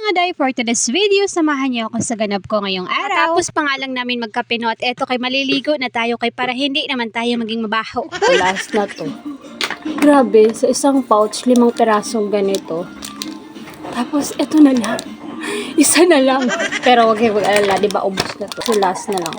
mga day, for today's video, samahan niyo ako sa ganap ko ngayong araw. Tapos pa nga lang namin magkape, no, at eto kay maliligo na tayo kay para hindi naman tayo maging mabaho. Last na to. Grabe, sa isang pouch, 5 perasong ganito. Tapos, eto na lang. Isa na lang. Pero wag kayo mag-alala, di ba ubos na to. So, last na lang.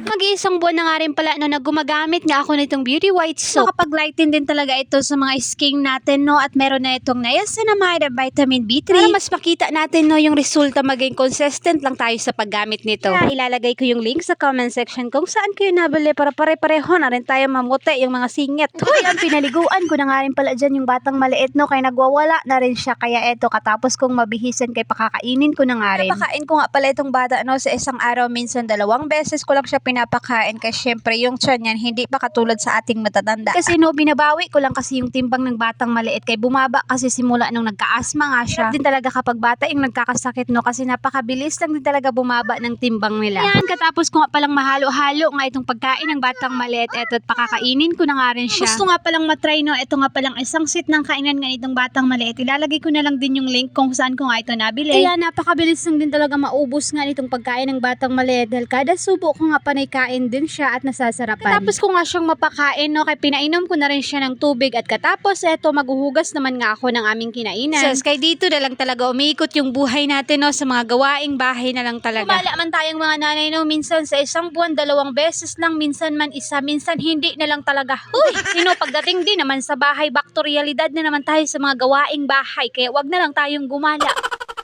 Mag-iisang buwan na nga rin pala no, na gumagamit nga ako nitong Beauty White Soap. Nakapag-lighten din talaga ito sa mga skin natin, no, at meron na itong niacinamide at vitamin B3. Para mas makita natin, no, yung resulta, maging consistent lang tayo sa paggamit nito. Kaya ilalagay ko yung link sa comment section kung saan kayo nabili para pare-pareho na rin tayo mamuti yung mga singit. Hoy, ang pinaliguan ko na nga rin pala dyan yung batang maliit, no, kaya nagwawala na rin siya. Kaya eto, katapos kong mabihisan kay pakakainin ko na nga rin. Napakain ko nga pala itong bata, no, sa isang araw, minsan 2 beses ko lang siya pinapakain kasi syempre yung tiyan niyan hindi pa katulad sa ating matatanda. Kasi no, binabawi ko lang kasi yung timbang ng batang maliit kay bumaba kasi simula nung nagka-asthma nga siya. Din talaga kapag bata yung nagkakasakit, no, kasi napakabilis lang din talaga bumaba ng timbang nila. Yan, katapos ko nga palang mahalo-halo nga itong pagkain ng batang maliit, eto at pakakainin ko na nga rin siya. Gusto nga palang matry, no, eto nga palang isang sit ng kainan nga itong batang maliit. Ilalagay ko na lang din yung link kung saan ko nga ito nabili. Kaya napakabilis lang din talaga maubos nga nitong pagkain ng batang maliit dahil kada subo ko nga panay kain din siya at nasasarapan. Katapos ko nga siyang mapakain, no, kaya pinainom ko na rin siya ng tubig at katapos eto maghuhugas naman nga ako ng aming kinainan. Sus, kay dito na lang talaga umiikot yung buhay natin, no, sa mga gawaing bahay na lang talaga. Kumala man tayong mga nanay, no, minsan sa isang buwan 2 beses lang, minsan man isa, minsan hindi na lang talaga. Uy, sino pagdating din naman sa bahay, back to realidad na naman tayo sa mga gawaing bahay, kaya wag na lang tayong gumala.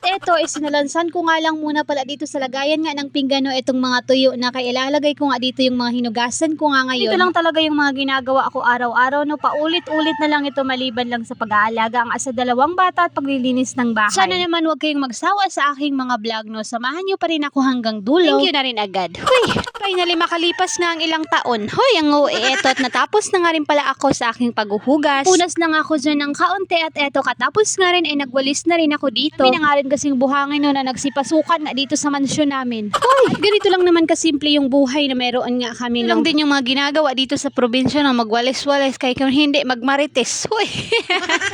Eto, isinalansan ko nga lang muna pala dito sa lagayan nga ng pinggano itong mga tuyo na kaya ilalagay ko nga dito yung mga hinugasan ko nga ngayon. Ito lang talaga yung mga ginagawa ko araw-araw, no, paulit-ulit na lang ito maliban lang sa pag-aalaga ang asa 2 bata at paglilinis ng bahay. Sana naman huwag kayong magsawa sa aking mga vlog, no, samahan nyo pa rin ako hanggang dulo. Thank you na rin agad. Huy, finally makalipas na ang ilang taon. Hoy, ang eto at natapos na nga rin pala ako sa aking paghuhugas. Punas lang ako dyan ng kaunti at eto katapos nga rin ay nagwalis na rin ako dito. Kami na nga rin kasing buhangin, no, na nagsipasukan na dito sa mansyon namin. Hoy, ganito lang naman kasimple yung buhay na meron nga kami. Lang din yung mga ginagawa dito sa probinsya, no, magwalis-walis kay kung hindi magmarites. Hoy.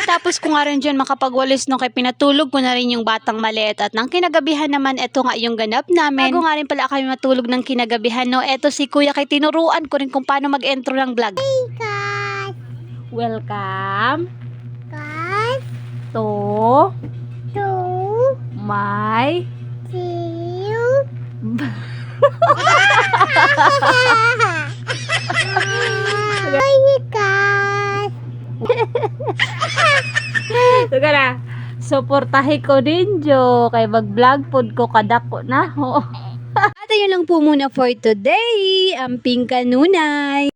Tapos ko nga rin dyan makapagwalis, no, kay pinatulog ko na rin yung batang maliit at nang kinagabihan naman eto nga yung ganap namin. Bago nga rin pala kami matulog ng kinagabihan, no, eto si kuya kay tinuruan ko rin kung paano mag-intro ng vlog. Hey guys! Welcome guys to my Tuga na. Suportahi ko din jo kay mag-vlog pod ko kadako na ho. At ayun lang po muna for today. Amping kanunay.